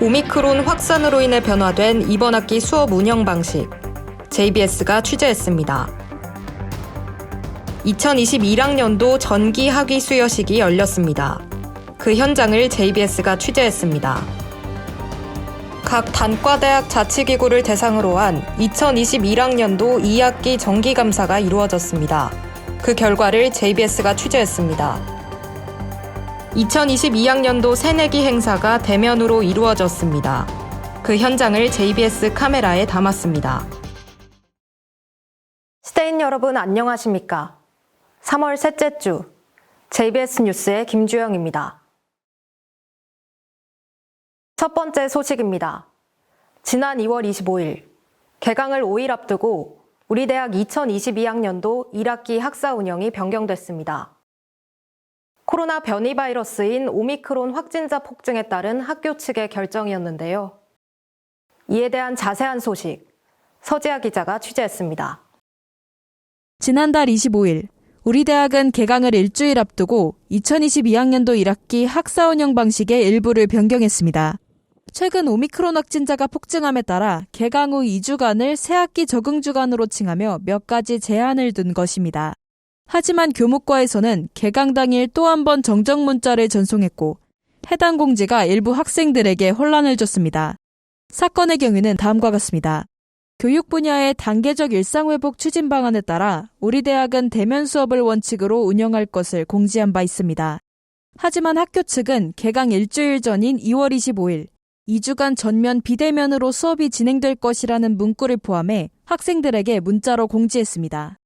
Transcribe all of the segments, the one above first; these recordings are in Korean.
오미크론 확산으로 인해 변화된 이번 학기 수업 운영 방식, JBS가 취재했습니다. 2021학년도 전기 학위 수여식이 열렸습니다. 그 현장을 JBS가 취재했습니다. 각 단과대학 자치기구를 대상으로 한 2021학년도 2학기 정기감사가 이루어졌습니다. 그 결과를 JBS가 취재했습니다. 2022학년도 새내기 행사가 대면으로 이루어졌습니다. 그 현장을 JBS 카메라에 담았습니다. 시대인 여러분 안녕하십니까? 3월 셋째 주 JBS 뉴스의 김주영입니다. 첫 번째 소식입니다. 지난 2월 25일 개강을 5일 앞두고 우리 대학 2022학년도 1학기 학사 운영이 변경됐습니다. 코로나 변이 바이러스인 오미크론 확진자 폭증에 따른 학교 측의 결정이었는데요. 이에 대한 자세한 소식, 서지아 기자가 취재했습니다. 지난달 25일, 우리 대학은 개강을 일주일 앞두고 2022학년도 1학기 학사 운영 방식의 일부를 변경했습니다. 최근 오미크론 확진자가 폭증함에 따라 개강 후 2주간을 새학기 적응 주간으로 칭하며 몇 가지 제한을 둔 것입니다. 하지만 교무과에서는 개강 당일 또 한 번 정정 문자를 전송했고 해당 공지가 일부 학생들에게 혼란을 줬습니다. 사건의 경우는 다음과 같습니다. 교육 분야의 단계적 일상회복 추진 방안에 따라 우리 대학은 대면 수업을 원칙으로 운영할 것을 공지한 바 있습니다. 하지만 학교 측은 개강 일주일 전인 2월 25일 2주간 전면 비대면으로 수업이 진행될 것이라는 문구를 포함해 학생들에게 문자로 공지했습니다.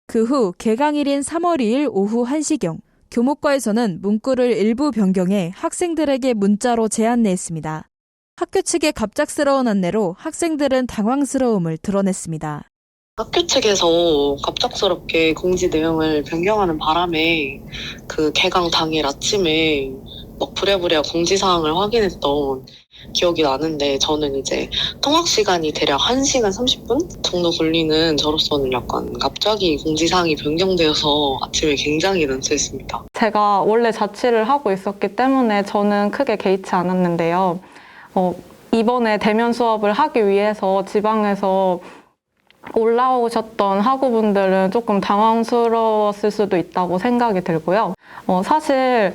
그 후 개강일인 3월 2일 오후 1시경 교무과에서는 문구를 일부 변경해 학생들에게 문자로 제안내했습니다. 학교 측의 갑작스러운 안내로 학생들은 당황스러움을 드러냈습니다. 학교 측에서 갑작스럽게 공지 내용을 변경하는 바람에 그 개강 당일 아침에 막 부랴부랴 공지사항을 확인했던 기억이 나는데, 저는 이제 통학 시간이 대략 1시간 30분 정도 걸리는 저로서는 약간 갑자기 공지사항이 변경되어서 아침에 굉장히 난처했습니다. 제가 원래 자취를 하고 있었기 때문에 저는 크게 개의치 않았는데요. 이번에 대면 수업을 하기 위해서 지방에서 올라오셨던 학우분들은 조금 당황스러웠을 수도 있다고 생각이 들고요. 사실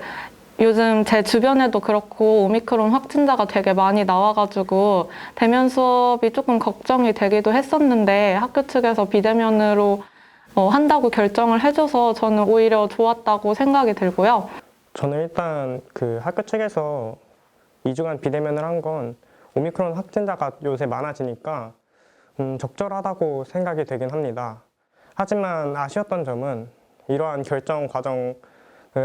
요즘 제 주변에도 그렇고 오미크론 확진자가 되게 많이 나와가지고 대면 수업이 조금 걱정이 되기도 했었는데 학교 측에서 비대면으로 한다고 결정을 해줘서 저는 오히려 좋았다고 생각이 들고요. 저는 일단 그 학교 측에서 2주간 비대면을 한 건 오미크론 확진자가 요새 많아지니까 적절하다고 생각이 되긴 합니다. 하지만 아쉬웠던 점은 이러한 결정 과정을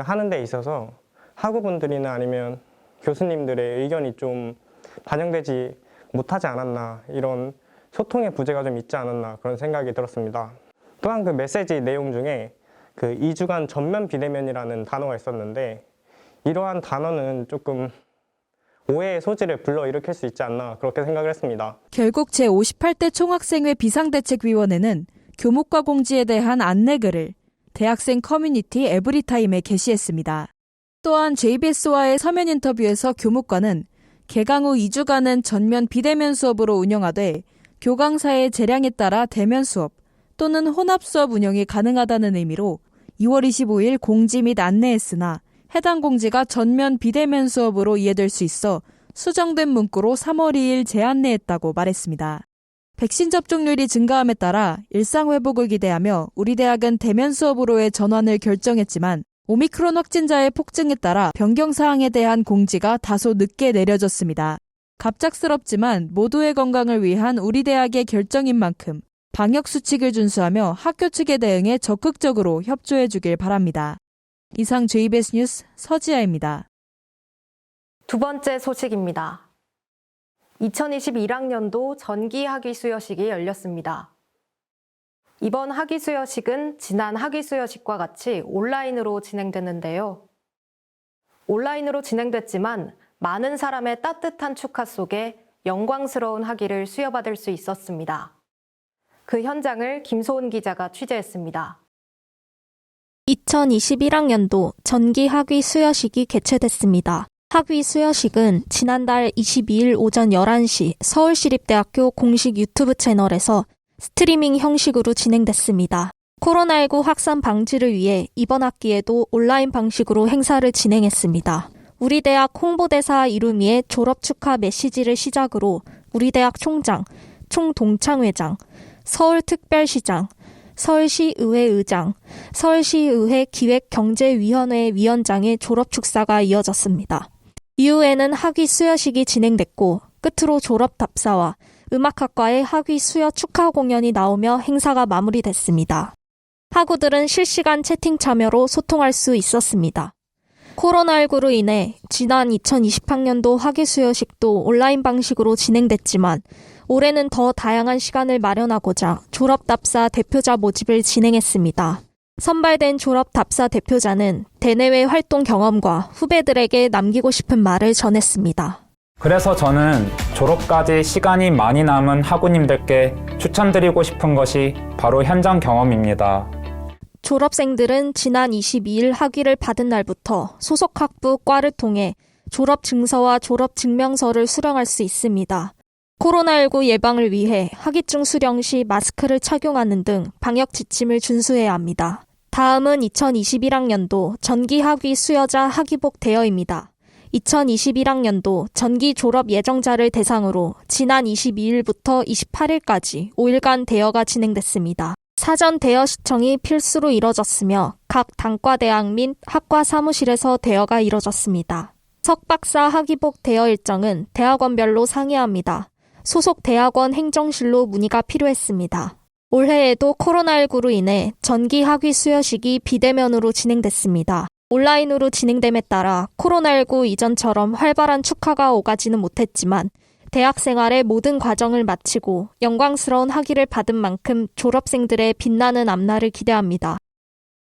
하는 데 있어서 학우분들이나 아니면 교수님들의 의견이 좀 반영되지 못하지 않았나, 이런 소통의 부재가 좀 있지 않았나 그런 생각이 들었습니다. 또한 그 메시지 내용 중에 그 2주간 전면 비대면이라는 단어가 있었는데, 이러한 단어는 조금 오해의 소지를 불러일으킬 수 있지 않나 그렇게 생각을 했습니다. 결국 제58대 총학생회 비상대책위원회는 교무과 공지에 대한 안내글을 대학생 커뮤니티 에브리타임에 게시했습니다. 또한 JBS와의 서면 인터뷰에서 교무과는 개강 후 2주간은 전면 비대면 수업으로 운영하되 교강사의 재량에 따라 대면 수업 또는 혼합 수업 운영이 가능하다는 의미로 2월 25일 공지 및 안내했으나 해당 공지가 전면 비대면 수업으로 이해될 수 있어 수정된 문구로 3월 2일 재안내했다고 말했습니다. 백신 접종률이 증가함에 따라 일상회복을 기대하며 우리 대학은 대면 수업으로의 전환을 결정했지만 오미크론 확진자의 폭증에 따라 변경 사항에 대한 공지가 다소 늦게 내려졌습니다. 갑작스럽지만 모두의 건강을 위한 우리 대학의 결정인 만큼 방역 수칙을 준수하며 학교 측의 대응에 적극적으로 협조해 주길 바랍니다. 이상 JBS 뉴스 서지아입니다. 두 번째 소식입니다. 2021학년도 전기 학위 수여식이 열렸습니다. 이번 학위 수여식은 지난 학위 수여식과 같이 온라인으로 진행됐는데요. 온라인으로 진행됐지만 많은 사람의 따뜻한 축하 속에 영광스러운 학위를 수여받을 수 있었습니다. 그 현장을 김소은 기자가 취재했습니다. 2021학년도 전기 학위 수여식이 개최됐습니다. 학위 수여식은 지난달 22일 오전 11시 서울시립대학교 공식 유튜브 채널에서 스트리밍 형식으로 진행됐습니다. 코로나19 확산 방지를 위해 이번 학기에도 온라인 방식으로 행사를 진행했습니다. 우리 대학 홍보대사 이루미의 졸업 축하 메시지를 시작으로 우리 대학 총장, 총동창회장, 서울특별시장, 서울시의회 의장, 서울시의회 기획경제위원회 위원장의 졸업 축사가 이어졌습니다. 이후에는 학위 수여식이 진행됐고 끝으로 졸업 답사와 음악학과의 학위 수여 축하 공연이 나오며 행사가 마무리됐습니다. 학우들은 실시간 채팅 참여로 소통할 수 있었습니다. 코로나19로 인해 지난 2020학년도 학위 수여식도 온라인 방식으로 진행됐지만 올해는 더 다양한 시간을 마련하고자 졸업 답사 대표자 모집을 진행했습니다. 선발된 졸업 답사 대표자는 대내외 활동 경험과 후배들에게 남기고 싶은 말을 전했습니다. 그래서 저는 졸업까지 시간이 많이 남은 학우님들께 추천드리고 싶은 것이 바로 현장 경험입니다. 졸업생들은 지난 22일 학위를 받은 날부터 소속 학부 과를 통해 졸업 증서와 졸업 증명서를 수령할 수 있습니다. 코로나19 예방을 위해 학위증 수령 시 마스크를 착용하는 등 방역 지침을 준수해야 합니다. 다음은 2021학년도 전기 학위 수여자 학위복 대여입니다. 2021학년도 전기 졸업 예정자를 대상으로 지난 22일부터 28일까지 5일간 대여가 진행됐습니다. 사전 대여 시청이 필수로 이뤄졌으며 각 단과대학 및 학과 사무실에서 대여가 이뤄졌습니다. 석박사 학위복 대여 일정은 대학원별로 상이합니다. 소속 대학원 행정실로 문의가 필요했습니다. 올해에도 코로나19로 인해 전기 학위 수여식이 비대면으로 진행됐습니다. 온라인으로 진행됨에 따라 코로나19 이전처럼 활발한 축하가 오가지는 못했지만 대학 생활의 모든 과정을 마치고 영광스러운 학위를 받은 만큼 졸업생들의 빛나는 앞날을 기대합니다.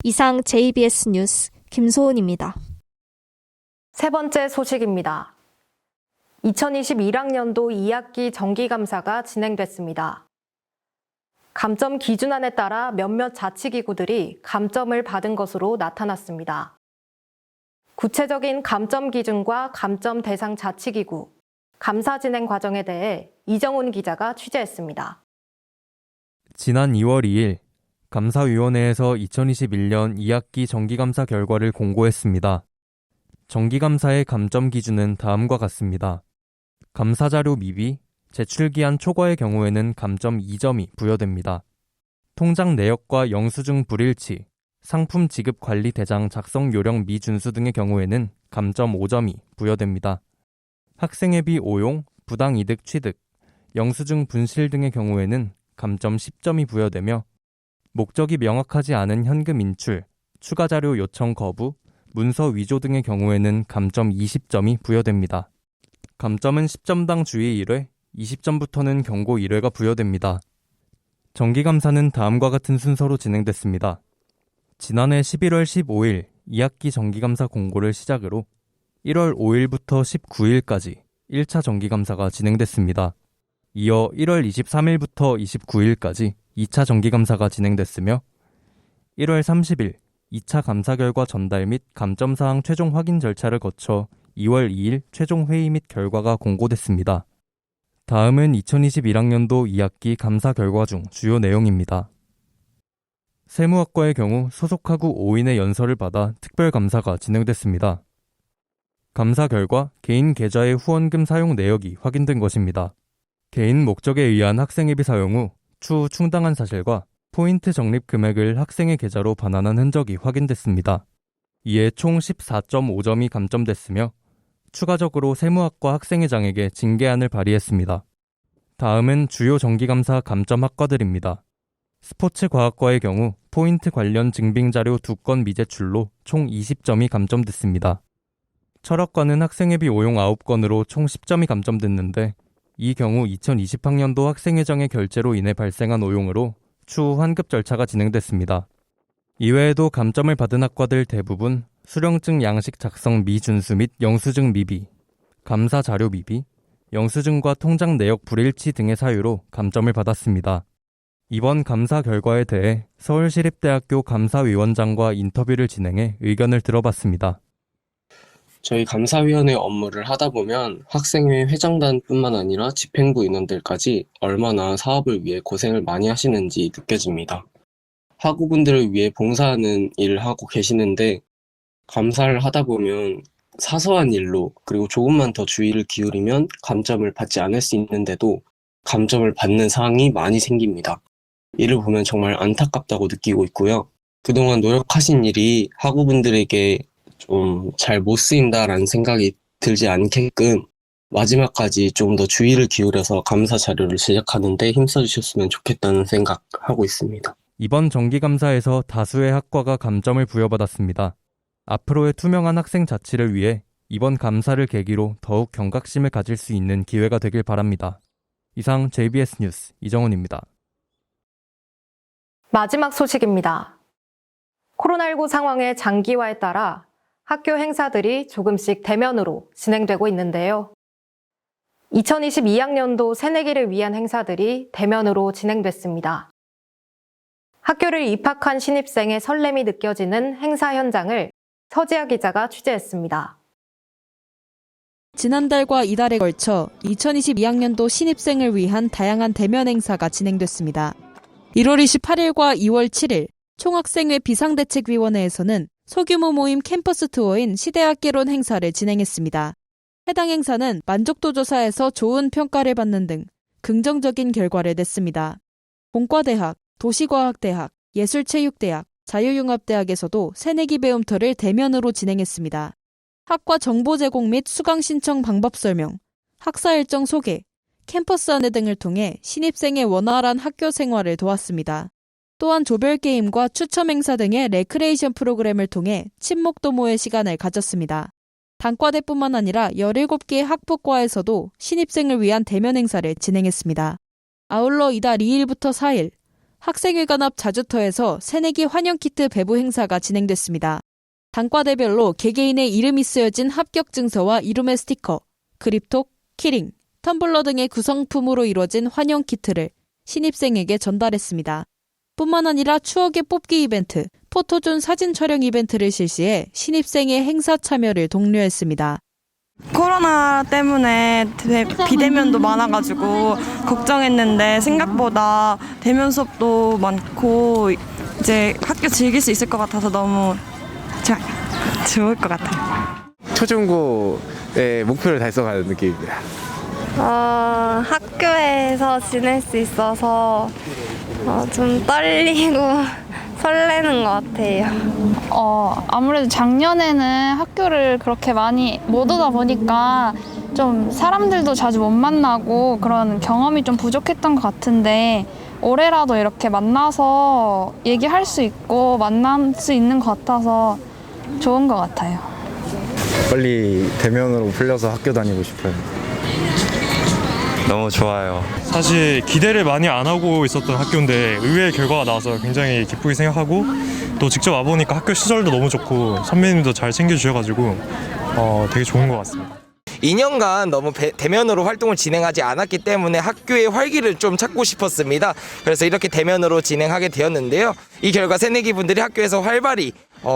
이상 JBS 뉴스 김소은입니다. 세 번째 소식입니다. 2021학년도 2학기 정기감사가 진행됐습니다. 감점 기준안에 따라 몇몇 자치기구들이 감점을 받은 것으로 나타났습니다. 구체적인 감점 기준과 감점 대상 자치기구, 감사 진행 과정에 대해 이정훈 기자가 취재했습니다. 지난 2월 2일 감사위원회에서 2021년 2학기 정기감사 결과를 공고했습니다. 정기감사의 감점 기준은 다음과 같습니다. 감사자료 미비, 제출기한 초과의 경우에는 감점 2점이 부여됩니다. 통장 내역과 영수증 불일치, 상품 지급 관리 대장 작성 요령 미준수 등의 경우에는 감점 5점이 부여됩니다. 학생회비 오용, 부당이득 취득, 영수증 분실 등의 경우에는 감점 10점이 부여되며 목적이 명확하지 않은 현금 인출, 추가 자료 요청 거부, 문서 위조 등의 경우에는 감점 20점이 부여됩니다. 감점은 10점당 주의 1회, 20점부터는 경고 1회가 부여됩니다. 정기감사는 다음과 같은 순서로 진행됐습니다. 지난해 11월 15일 2학기 정기감사 공고를 시작으로 1월 5일부터 19일까지 1차 정기감사가 진행됐습니다. 이어 1월 23일부터 29일까지 2차 정기감사가 진행됐으며 1월 30일 2차 감사 결과 전달 및 감점사항 최종 확인 절차를 거쳐 2월 2일 최종 회의 및 결과가 공고됐습니다. 다음은 2021학년도 2학기 감사 결과 중 주요 내용입니다. 세무학과의 경우 소속학우 5인의 연설을 받아 특별감사가 진행됐습니다. 감사 결과 개인 계좌의 후원금 사용 내역이 확인된 것입니다. 개인 목적에 의한 학생회비 사용 후 추후 충당한 사실과 포인트 적립 금액을 학생의 계좌로 반환한 흔적이 확인됐습니다. 이에 총 14.5점이 감점됐으며 추가적으로 세무학과 학생회장에게 징계안을 발의했습니다. 다음은 주요 정기감사 감점 학과들입니다. 스포츠과학과의 경우 포인트 관련 증빙자료 2건 미제출로 총 20점이 감점됐습니다. 철학과는 학생회비 오용 9건으로 총 10점이 감점됐는데 이 경우 2020학년도 학생회장의 결재로 인해 발생한 오용으로 추후 환급 절차가 진행됐습니다. 이외에도 감점을 받은 학과들 대부분 수령증 양식 작성 미준수 및 영수증 미비, 감사 자료 미비, 영수증과 통장 내역 불일치 등의 사유로 감점을 받았습니다. 이번 감사 결과에 대해 서울시립대학교 감사위원장과 인터뷰를 진행해 의견을 들어봤습니다. 저희 감사위원회 업무를 하다 보면 학생회 회장단뿐만 아니라 집행부 인원들까지 얼마나 사업을 위해 고생을 많이 하시는지 느껴집니다. 학우분들을 위해 봉사하는 일을 하고 계시는데 감사를 하다 보면 사소한 일로 그리고 조금만 더 주의를 기울이면 감점을 받지 않을 수 있는데도 감점을 받는 상황이 많이 생깁니다. 이를 보면 정말 안타깝다고 느끼고 있고요. 그동안 노력하신 일이 학우분들에게 좀 잘 못 쓰인다라는 생각이 들지 않게끔 마지막까지 좀 더 주의를 기울여서 감사 자료를 제작하는데 힘써주셨으면 좋겠다는 생각하고 있습니다. 이번 정기감사에서 다수의 학과가 감점을 부여받았습니다. 앞으로의 투명한 학생 자치를 위해 이번 감사를 계기로 더욱 경각심을 가질 수 있는 기회가 되길 바랍니다. 이상 JBS 뉴스 이정훈입니다. 마지막 소식입니다. 코로나19 상황의 장기화에 따라 학교 행사들이 조금씩 대면으로 진행되고 있는데요. 2022학년도 새내기를 위한 행사들이 대면으로 진행됐습니다. 학교를 입학한 신입생의 설렘이 느껴지는 행사 현장을 서지아 기자가 취재했습니다. 지난달과 이달에 걸쳐 2022학년도 신입생을 위한 다양한 대면 행사가 진행됐습니다. 1월 28일과 2월 7일 총학생회 비상대책위원회에서는 소규모 모임 캠퍼스 투어인 시대학개론 행사를 진행했습니다. 해당 행사는 만족도 조사에서 좋은 평가를 받는 등 긍정적인 결과를 냈습니다. 공과대학, 도시과학대학, 예술체육대학, 자유융합대학에서도 새내기 배움터를 대면으로 진행했습니다. 학과 정보 제공 및 수강 신청 방법 설명, 학사 일정 소개, 캠퍼스 안내 등을 통해 신입생의 원활한 학교 생활을 도왔습니다. 또한 조별 게임과 추첨 행사 등의 레크레이션 프로그램을 통해 친목 도모의 시간을 가졌습니다. 단과대뿐만 아니라 17개의 학부과에서도 신입생을 위한 대면 행사를 진행했습니다. 아울러 이달 2일부터 4일 학생회관 앞 자주터에서 새내기 환영키트 배부 행사가 진행됐습니다. 단과대별로 개개인의 이름이 쓰여진 합격 증서와 이름의 스티커, 그립톡, 키링, 텀블러 등의 구성품으로 이루어진 환영키트를 신입생에게 전달했습니다. 뿐만 아니라 추억의 뽑기 이벤트, 포토존 사진 촬영 이벤트를 실시해 신입생의 행사 참여를 독려했습니다. 코로나 때문에 비대면도 많아가지고 걱정했는데 생각보다 대면 수업도 많고 이제 학교 즐길 수 있을 것 같아서 너무 좋을 것 같아요. 초중고의 목표를 달성하는 느낌입니다. 학교에서 지낼 수 있어서 좀 떨리고 설레는 것 같아요. 아무래도 작년에는 학교를 그렇게 많이 못 오다 보니까 좀 사람들도 자주 못 만나고 그런 경험이 좀 부족했던 것 같은데 올해라도 이렇게 만나서 얘기할 수 있고 만날 수 있는 것 같아서 좋은 것 같아요. 빨리 대면으로 풀려서 학교 다니고 싶어요. 너무 좋아요. 사실 기대를 많이 안 하고 있었던 학교인데 의외의 결과가 나와서 굉장히 기쁘게 생각하고 또 직접 와보니까 학교 시설도 너무 좋고 선배님도 잘 챙겨주셔가지고 되게 좋은 것 같습니다. 2년간 너무 대면으로 활동을 진행하지 않았기 때문에 학교의 활기를 좀 찾고 싶었습니다. 그래서 이렇게 대면으로 진행하게 되었는데요. 이 결과 새내기 분들이 학교에서 활발히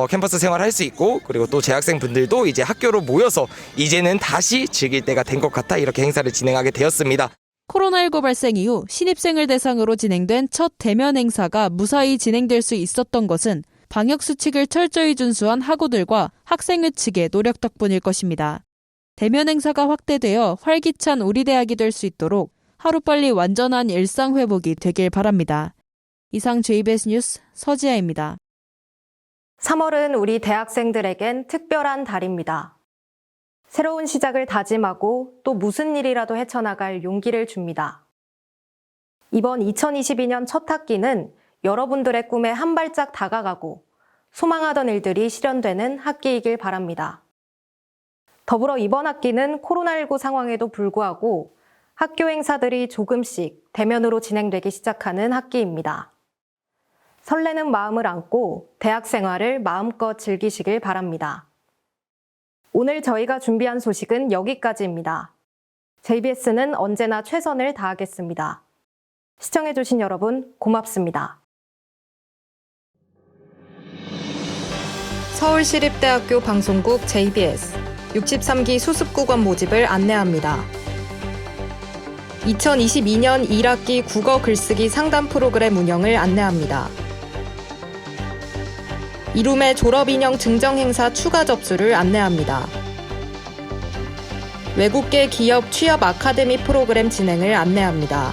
캠퍼스 생활을 할 수 있고 그리고 또 재학생 분들도 이제 학교로 모여서 이제는 다시 즐길 때가 된 것 같아 이렇게 행사를 진행하게 되었습니다. 코로나19 발생 이후 신입생을 대상으로 진행된 첫 대면 행사가 무사히 진행될 수 있었던 것은 방역수칙을 철저히 준수한 학우들과 학생회 측의 노력 덕분일 것입니다. 대면 행사가 확대되어 활기찬 우리 대학이 될 수 있도록 하루빨리 완전한 일상 회복이 되길 바랍니다. 이상 JBS 뉴스 서지아입니다. 3월은 우리 대학생들에겐 특별한 달입니다. 새로운 시작을 다짐하고 또 무슨 일이라도 헤쳐나갈 용기를 줍니다. 이번 2022년 첫 학기는 여러분들의 꿈에 한 발짝 다가가고 소망하던 일들이 실현되는 학기이길 바랍니다. 더불어 이번 학기는 코로나19 상황에도 불구하고 학교 행사들이 조금씩 대면으로 진행되기 시작하는 학기입니다. 설레는 마음을 안고 대학 생활을 마음껏 즐기시길 바랍니다. 오늘 저희가 준비한 소식은 여기까지입니다. JBS는 언제나 최선을 다하겠습니다. 시청해주신 여러분 고맙습니다. 서울시립대학교 방송국 JBS 63기 수습국원 모집을 안내합니다. 2022년 1학기 국어 글쓰기 상담 프로그램 운영을 안내합니다. 이룸의 졸업인형 증정 행사 추가 접수를 안내합니다. 외국계 기업 취업 아카데미 프로그램 진행을 안내합니다.